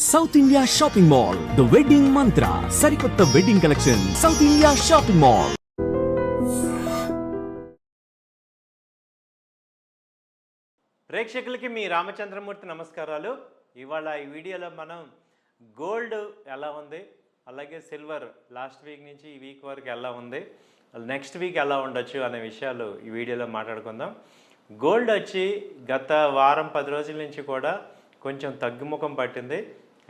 South India shopping mall the wedding మంత్ర సరికొత్త wedding collection south India shopping mall. ప్రేక్షకులకి మీ రామచంద్రమూర్తి నమస్కారాలు. ఇవాళ ఈ వీడియోలో మనం గోల్డ్ ఎలా ఉంది, అలాగే సిల్వర్ లాస్ట్ వీక్ నుంచి ఈ వీక్ వరకు ఎలా ఉంది, నెక్స్ట్ వీక్ ఎలా ఉండొచ్చు అనే విషయాలు ఈ వీడియోలో మాట్లాడుకుందాం. గోల్డ్ వచ్చి గత వారం 10 రోజుల నుంచి కూడా కొంచెం తగ్గుముఖం పట్టింది.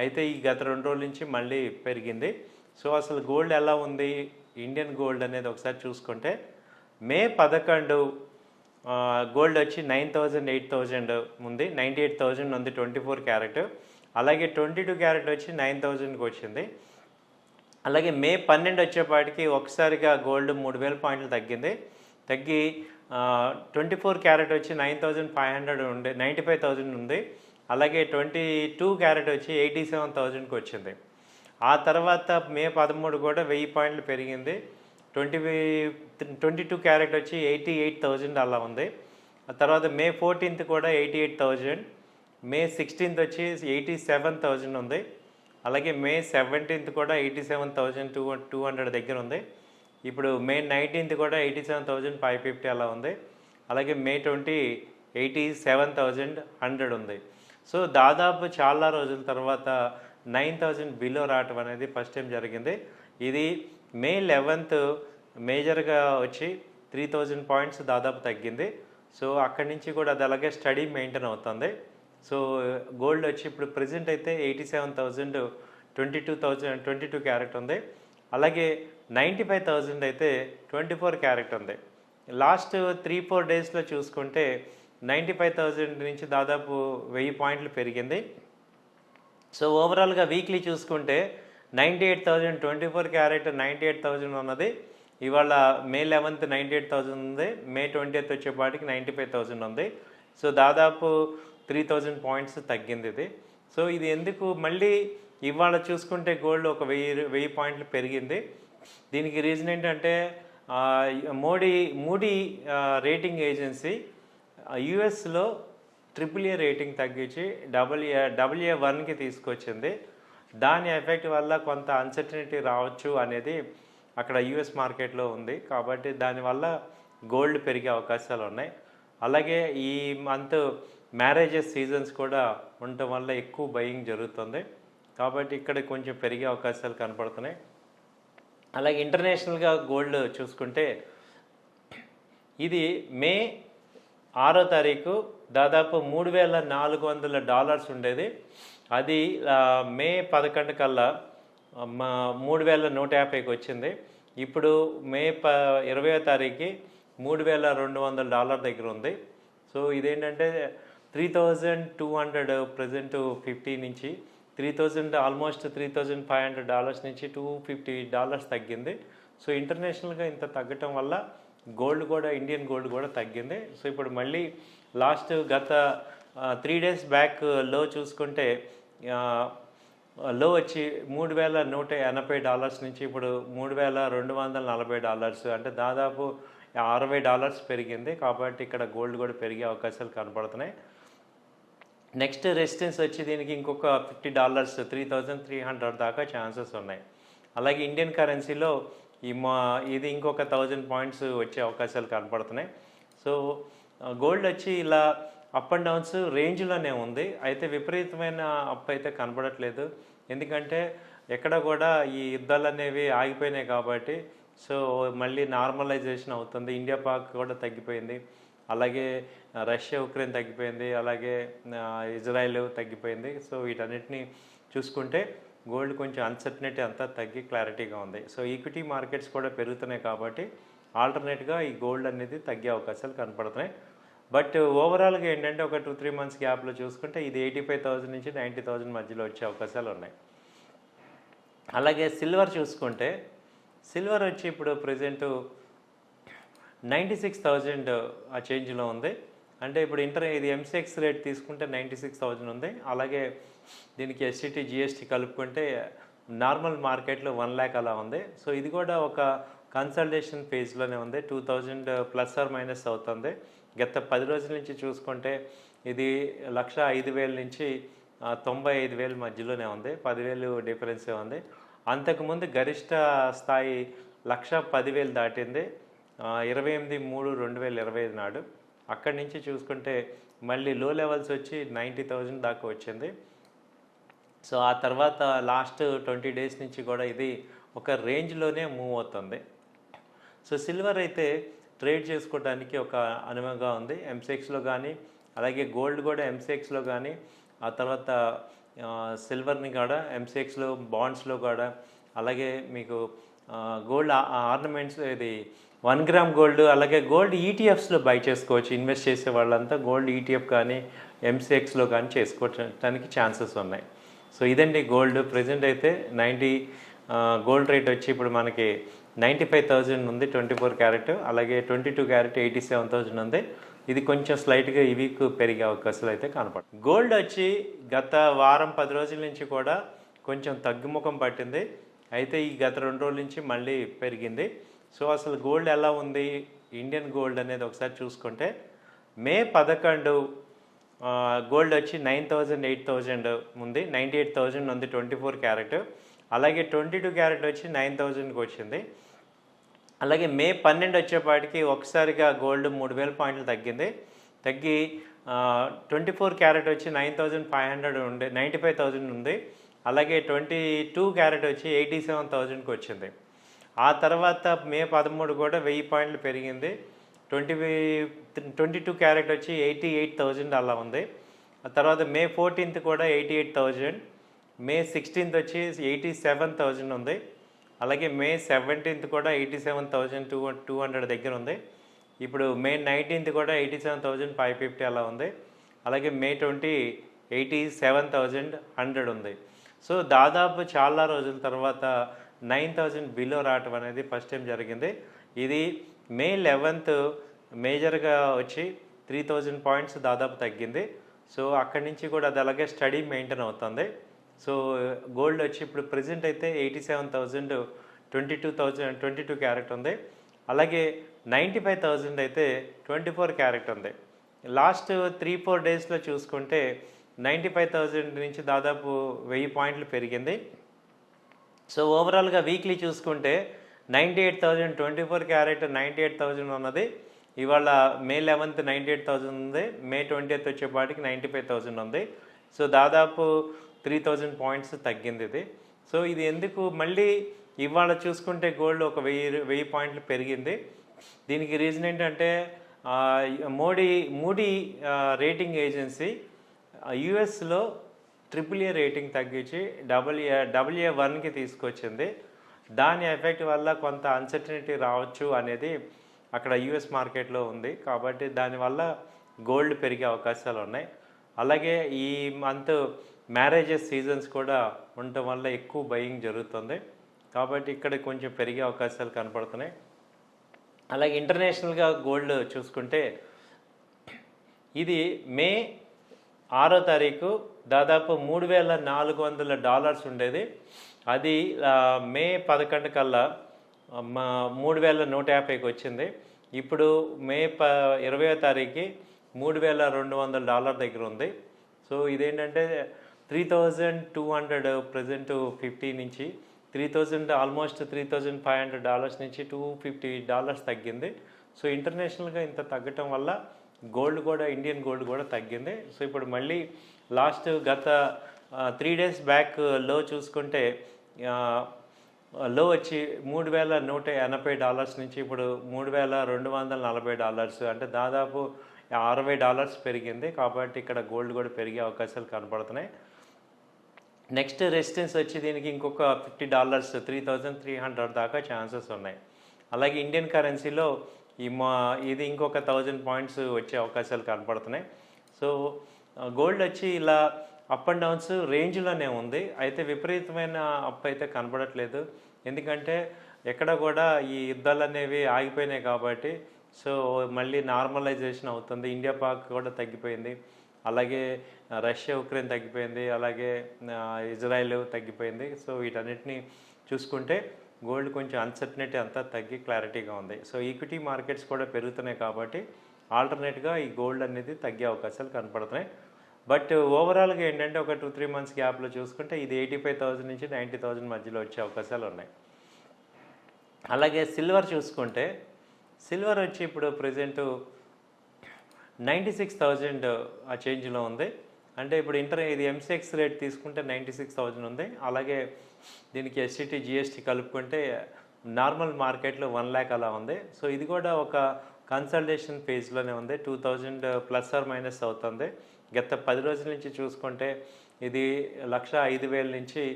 అయితే ఈ గత 2 రోజుల నుంచి మళ్ళీ పెరిగింది. సో అసలు గోల్డ్ ఎలా ఉంది, ఇండియన్ గోల్డ్ అనేది ఒకసారి చూసుకుంటే మే 11 గోల్డ్ వచ్చి 9,000 8,000 ఉంది, 98,000 ఉంది 24 క్యారెట్. అలాగే 22 క్యారెట్ వచ్చి 9,000కి వచ్చింది. అలాగే మే 12 వచ్చేపాటికి ఒకసారిగా గోల్డ్ 3,000 పాయింట్లు తగ్గి 24 క్యారెట్ వచ్చి 9,500 ఉండే 95,000 ఉంది. అలాగే 22 క్యారెట్ వచ్చి 87,000కి వచ్చింది. ఆ తర్వాత మే 13 కూడా 1000 పాయింట్లు పెరిగింది. 22 క్యారెట్ వచ్చి 88,000 అలా ఉంది. ఆ తర్వాత మే 14 కూడా 88,000, మే 16 వచ్చి 87,000 ఉంది. అలాగే మే 17 కూడా 87,200 దగ్గర ఉంది. ఇప్పుడు మే 19 కూడా 87,550 అలా ఉంది. అలాగే మే 20 87,100 ఉంది. సో దాదాపు చాలా రోజుల తర్వాత 9,000 బిలో రావటం అనేది ఫస్ట్ టైం జరిగింది. ఇది మే 11 మేజర్గా వచ్చి 3,000 పాయింట్స్ దాదాపు తగ్గింది. సో అక్కడి నుంచి కూడా అది అలాగే స్టడీ మెయింటైన్ అవుతుంది. సో గోల్డ్ వచ్చి ఇప్పుడు ప్రజెంట్ అయితే 87,000 22 క్యారెట్ ఉంది. అలాగే 95,000 అయితే 24 క్యారెట్ ఉంది. లాస్ట్ 3-4 డేస్లో చూసుకుంటే 95,000 నుంచి దాదాపు 1000 పాయింట్లు పెరిగింది. సో ఓవరాల్గా వీక్లీ చూసుకుంటే 98,000 24 క్యారెట్ 98,000 ఉన్నది. ఇవాళ మే 11 98,000 ఉంది, మే 20 వచ్చేపాటికి 95,000 ఉంది. సో దాదాపు 3,000 పాయింట్స్ తగ్గింది ఇది. సో ఇది ఎందుకు మళ్ళీ ఇవాళ చూసుకుంటే గోల్డ్ ఒక 1000 పాయింట్లు పెరిగింది. దీనికి రీజన్ ఏంటంటే మూడీ రేటింగ్ ఏజెన్సీ యుఎస్లో AAA రేటింగ్ తగ్గించి AA1కి తీసుకొచ్చింది. దాని ఎఫెక్ట్ వల్ల కొంత అన్సర్టనిటీ రావచ్చు అనేది అక్కడ యుఎస్ మార్కెట్లో ఉంది. కాబట్టి దానివల్ల గోల్డ్ పెరిగే అవకాశాలు ఉన్నాయి. అలాగే ఈ మంత్ మ్యారేజెస్ సీజన్స్ కూడా ఉండటం వల్ల ఎక్కువ బయింగ్ జరుగుతుంది. కాబట్టి ఇక్కడ కొంచెం పెరిగే అవకాశాలు కనపడుతున్నాయి. అలాగే ఇంటర్నేషనల్గా గోల్డ్ చూసుకుంటే ఇది మే 6వ తారీఖు దాదాపు $3,400 ఉండేది. అది మే 11 కల్లా 3,150కి వచ్చింది. ఇప్పుడు మే 20వ తారీఖు $3,200 దగ్గర ఉంది. సో ఇదేంటంటే 3,200 ప్రజెంట్ 50 నుంచి 3,000 ఆల్మోస్ట్ $3,500 నుంచి $250 తగ్గింది. సో ఇంటర్నేషనల్గా ఇంత తగ్గటం వల్ల గోల్డ్ కూడా ఇండియన్ గోల్డ్ కూడా తగ్గింది. సో ఇప్పుడు మళ్ళీ లాస్ట్ గత 3 డేస్ బ్యాక్ లో చూసుకుంటే లో వచ్చి $3,180 నుంచి ఇప్పుడు $3,240, అంటే దాదాపు $60 పెరిగింది. కాబట్టి ఇక్కడ గోల్డ్ కూడా పెరిగే అవకాశాలు కనపడుతున్నాయి. నెక్స్ట్ రెసిస్టెన్స్ వచ్చి దీనికి ఇంకొక $50 3,300 దాకా ఛాన్సెస్ ఉన్నాయి. అలాగే ఇండియన్ కరెన్సీలో ఇది ఇంకొక 1000 పాయింట్స్ వచ్చే అవకాశాలు కనపడుతున్నాయి. సో గోల్డ్ వచ్చి ఇలా అప్ అండ్ డౌన్స్ రేంజ్లోనే ఉంది. అయితే విపరీతమైన అప్ అయితే కనపడట్లేదు. ఎందుకంటే ఎక్కడ కూడా ఈ యుద్ధాలు అనేవి ఆగిపోయినాయి కాబట్టి సో మళ్ళీ నార్మలైజేషన్ అవుతుంది. ఇండియా పాక్ కూడా తగ్గిపోయింది, అలాగే రష్యా ఉక్రెయిన్ తగ్గిపోయింది, అలాగే ఇజ్రాయెల్ తగ్గిపోయింది. సో వీటన్నిటిని చూసుకుంటే గోల్డ్ కొంచెం అన్సర్టనిటీ అంతా తగ్గి క్లారిటీగా ఉంది. సో ఈక్విటీ మార్కెట్స్ కూడా పెరుగుతున్నాయి కాబట్టి ఆల్టర్నేట్గా ఈ గోల్డ్ అనేది తగ్గే అవకాశాలు కనపడుతున్నాయి. బట్ ఓవరాల్గా ఏంటంటే ఒక 2-3 మంత్స్ గ్యాప్లో చూసుకుంటే ఇది 85,000 నుంచి 90,000 మధ్యలో వచ్చే అవకాశాలు ఉన్నాయి. అలాగే సిల్వర్ చూసుకుంటే సిల్వర్ వచ్చి ఇప్పుడు ప్రజెంట్ 96,000 ఆ చేంజ్లో ఉంది. అంటే ఇప్పుడు ఇది ఎంసెక్స్ రేట్ తీసుకుంటే 96,000 ఉంది. అలాగే దీనికి ఎస్సిటీ జిఎస్టీ కలుపుకుంటే నార్మల్ మార్కెట్లో 1 lakh అలా ఉంది. సో ఇది కూడా ఒక కన్సల్టేషన్ ఫేజ్లోనే ఉంది. 2,000 ప్లస్ ఆర్ మైనస్ అవుతుంది. గత 10 రోజుల నుంచి చూసుకుంటే ఇది 1,05,000 నుంచి 95,000 మధ్యలోనే ఉంది, 10,000 డిఫరెన్సే ఉంది. అంతకుముందు గరిష్ట స్థాయి 1,10,000 దాటింది 28/3/2025 నాడు. అక్కడి నుంచి చూసుకుంటే మళ్ళీ లో లెవెల్స్ వచ్చి 90,000 దాకా వచ్చింది. సో ఆ తర్వాత లాస్ట్ 20 డేస్ నుంచి కూడా ఇది ఒక రేంజ్లోనే మూవ్ అవుతుంది. సో సిల్వర్ అయితే ట్రేడ్ చేసుకోవడానికి ఒక అనువుగా ఉంది ఎంసెక్స్లో కానీ, అలాగే గోల్డ్ కూడా ఎంసెక్స్లో కానీ, ఆ తర్వాత సిల్వర్ని కూడా ఎంసెక్స్లో, బాండ్స్లో కూడా, అలాగే మీకు గోల్డ్ ఆర్నమెంట్స్, ఇది 1 గ్రామ్ గోల్డ్, అలాగే గోల్డ్ ఈటీఎఫ్స్లో బై చేసుకోవచ్చు. ఇన్వెస్ట్ చేసే వాళ్ళంతా గోల్డ్ ఈటీఎఫ్ కానీ ఎంసెక్స్లో కానీ చేసుకోవడానికి ఛాన్సెస్ ఉన్నాయి. సో ఇదండి గోల్డ్. ప్రజెంట్ అయితే గోల్డ్ రేట్ వచ్చి ఇప్పుడు మనకి 95,000 ఉంది 24 క్యారెట్, అలాగే 22 క్యారెట్ 87,000 ఉంది. ఇది కొంచెం స్లైట్గా ఈ వీక్ పెరిగే అవకాశాలు అయితే కనపడుతుంది. గోల్డ్ వచ్చి గత వారం 10 రోజుల నుంచి కూడా కొంచెం తగ్గుముఖం పట్టింది. అయితే ఈ గత 2 రోజుల నుంచి మళ్ళీ పెరిగింది. సో అసలు గోల్డ్ ఎలా ఉంది, ఇండియన్ గోల్డ్ అనేది ఒకసారి చూసుకుంటే మే 11 గోల్డ్ వచ్చి 9,000 8,000 ఉంది, 98,000 ఉంది 24 క్యారెట్, అలాగే 22 క్యారెట్ వచ్చి 9,000కి వచ్చింది. అలాగే మే 12 వచ్చేపాటికి ఒకసారిగా గోల్డ్ 3,000 పాయింట్లు తగ్గి 24 క్యారెట్ వచ్చి 9,500 ఉంది, 95,000 ఉంది. అలాగే 22 క్యారెట్ వచ్చి 87,000కి వచ్చింది. ఆ తర్వాత మే 13 కూడా 1000 పాయింట్లు పెరిగింది. 22 క్యారెట్ వచ్చి 88,000 అలా ఉంది. ఆ తర్వాత మే 14 కూడా 88,000, మే 16 వచ్చి 87,000 ఉంది. అలాగే మే 17 కూడా 87,200 దగ్గర ఉంది. ఇప్పుడు మే 19 కూడా 87,550 అలా ఉంది. అలాగే మే 20 87,100 ఉంది. సో దాదాపు చాలా రోజుల తర్వాత 9,000 బిలో రావటం అనేది ఫస్ట్ టైం జరిగింది. ఇది మే 11 మేజర్గా వచ్చి 3,000 పాయింట్స్ దాదాపు తగ్గింది. సో అక్కడి నుంచి కూడా అది అలాగే స్టడీ మెయింటైన్ అవుతుంది. సో గోల్డ్ వచ్చి ఇప్పుడు ప్రజెంట్ అయితే 87,000 22 క్యారెట్ ఉంది. అలాగే 95,000 అయితే 24 క్యారెట్ ఉంది. లాస్ట్ 3-4 డేస్లో చూసుకుంటే 95,000 నుంచి దాదాపు 1000 పాయింట్లు పెరిగింది. సో ఓవరాల్గా వీక్లీ చూసుకుంటే 98,000 24 క్యారెట్ 98,000 ఉన్నది. ఇవాళ మే 11 98,000 ఉంది, మే 20 వచ్చేపాటికి 95,000 ఉంది. సో దాదాపు 3,000 పాయింట్స్ తగ్గింది ఇది. సో ఇది ఎందుకు మళ్ళీ ఇవాళ చూసుకుంటే గోల్డ్ ఒక 1000 పాయింట్లు పెరిగింది. దీనికి రీజన్ ఏంటంటే మూడీ రేటింగ్ ఏజెన్సీ యుఎస్లో AAA రేటింగ్ తగ్గించి AA1కి తీసుకొచ్చింది. దాని ఎఫెక్ట్ వల్ల కొంత అన్సర్టనిటీ రావచ్చు అనేది అక్కడ యుఎస్ మార్కెట్లో ఉంది. కాబట్టి దానివల్ల గోల్డ్ పెరిగే అవకాశాలు ఉన్నాయి. అలాగే ఈ మంత్ మ్యారేజెస్ సీజన్స్ కూడా ఉండటం వల్ల ఎక్కువ బయింగ్ జరుగుతుంది. కాబట్టి ఇక్కడ కొంచెం పెరిగే అవకాశాలు కనపడుతున్నాయి. అలాగే ఇంటర్నేషనల్గా గోల్డ్ చూసుకుంటే ఇది మే 6వ తారీఖు దాదాపు $3,400 ఉండేది. అది మే 11 కల్లా 3,150కి వచ్చింది. ఇప్పుడు మే 20వ తారీఖుకి $3,200 దగ్గర ఉంది. సో ఇదేంటంటే 3,200 ప్రజెంట్ 50 నుంచి 3,000 ఆల్మోస్ట్ $3,500 నుంచి $250 తగ్గింది. సో ఇంటర్నేషనల్గా ఇంత తగ్గటం వల్ల గోల్డ్ కూడా, ఇండియన్ గోల్డ్ కూడా తగ్గింది. సో ఇప్పుడు మళ్ళీ లాస్ట్ గత 3 డేస్ బ్యాక్ లో చూసుకుంటే లో వచ్చి $3,180 నుంచి ఇప్పుడు $3,240, అంటే దాదాపు $60 పెరిగింది. కాబట్టి ఇక్కడ గోల్డ్ కూడా పెరిగే అవకాశాలు కనపడుతున్నాయి. నెక్స్ట్ రెసిస్టెన్స్ వచ్చి దీనికి ఇంకొక $50 3,300 దాకా ఛాన్సెస్ ఉన్నాయి. అలాగే ఇండియన్ కరెన్సీలో ఇది ఇంకొక 1,000 పాయింట్స్ వచ్చే అవకాశాలు కనపడుతున్నాయి. సో గోల్డ్ వచ్చి ఇలా అప్ అండ్ డౌన్స్ రేంజ్లోనే ఉంది. అయితే విపరీతమైన అప్ అయితే కనపడట్లేదు. ఎందుకంటే ఎక్కడ కూడా ఈ యుద్ధాలు అనేవి ఆగిపోయినాయి కాబట్టి సో మళ్ళీ నార్మలైజేషన్ అవుతుంది. ఇండియా పాక్ కూడా తగ్గిపోయింది, అలాగే రష్యా ఉక్రెయిన్ తగ్గిపోయింది, అలాగే ఇజ్రాయెల్ తగ్గిపోయింది. సో వీటన్నిటిని చూసుకుంటే గోల్డ్ కొంచెం అన్సర్టనిటీ అంతా తగ్గి క్లారిటీగా ఉంది. సో ఈక్విటీ మార్కెట్స్ కూడా పెరుగుతున్నాయి కాబట్టి ఆల్టర్నేట్గా ఈ గోల్డ్ అనేది తగ్గే అవకాశాలు కనపడుతున్నాయి. బట్ ఓవరాల్గా ఏంటంటే ఒక 2-3 మంత్స్ గ్యాప్లో చూసుకుంటే ఇది 85,000 నుంచి 90,000 మధ్యలో వచ్చే అవకాశాలు ఉన్నాయి. అలాగే సిల్వర్ చూసుకుంటే సిల్వర్ వచ్చి ఇప్పుడు ప్రజెంట్ 96,000 ఆ చేంజ్లో ఉంది. అంటే ఇప్పుడు ఇది ఎంసెక్స్ రేట్ తీసుకుంటే 96,000 ఉంది. అలాగే దీనికి ఎస్సిటీ జిఎస్టీ కలుపుకుంటే నార్మల్ మార్కెట్లో 1 lakh అలా ఉంది. సో ఇది కూడా ఒక కన్సల్టేషన్ ఫేజ్లోనే ఉంది. 2,000 ప్లస్ ఆర్ మైనస్ అవుతుంది. గత 10 రోజుల నుంచి చూసుకుంటే ఇది 1,05,000 నుంచి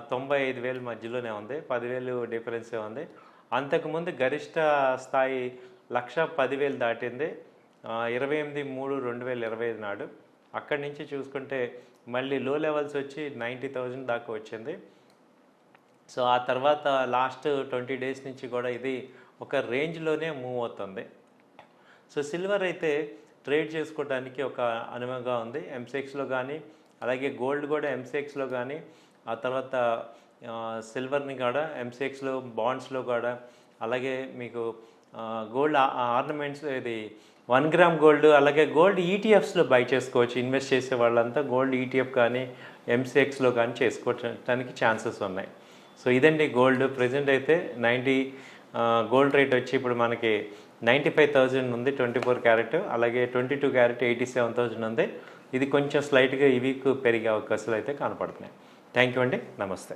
95,000 మధ్యలోనే ఉంది. 10,000 డిఫరెన్సే ఉంది. అంతకుముందు గరిష్ట స్థాయి 1,10,000 దాటింది 28/3/2025 నాడు. అక్కడి నుంచి చూసుకుంటే మళ్ళీ లో లెవెల్స్ వచ్చి 90,000 దాకా వచ్చింది. సో ఆ తర్వాత లాస్ట్ 20 డేస్ నుంచి కూడా ఇది ఒక రేంజ్లోనే మూవ్ అవుతుంది. సో సిల్వర్ అయితే ట్రేడ్ చేసుకోవడానికి ఒక అనువుగా ఉంది ఎంసెక్స్లో కానీ, అలాగే గోల్డ్ కూడా ఎంసెక్స్లో కానీ, ఆ తర్వాత సిల్వర్ని కూడా ఎంసెక్స్లో బాండ్స్లో కూడా, అలాగే మీకు గోల్డ్ ఆర్నమెంట్స్ ఇది 1 గ్రామ్ గోల్డ్, అలాగే గోల్డ్ ఈటీఎఫ్స్లో బై చేసుకోవచ్చు. ఇన్వెస్ట్ చేసే వాళ్ళంతా గోల్డ్ ఈటీఎఫ్ కానీ ఎంసెక్స్లో కానీ చేసుకోవడానికి ఛాన్సెస్ ఉన్నాయి. సో ఇదండి గోల్డ్. ప్రజెంట్ అయితే గోల్డ్ రేట్ వచ్చి ఇప్పుడు మనకి 95,000 ఉంది 24 క్యారెట్, అలాగే 22 క్యారెట్ 87,000 ఉంది. ఇది కొంచెం స్లైట్గా ఈ వీక్ పెరిగే అవకాశాలు అయితే కనపడుతున్నాయి. థ్యాంక్ యూ అండి, నమస్తే.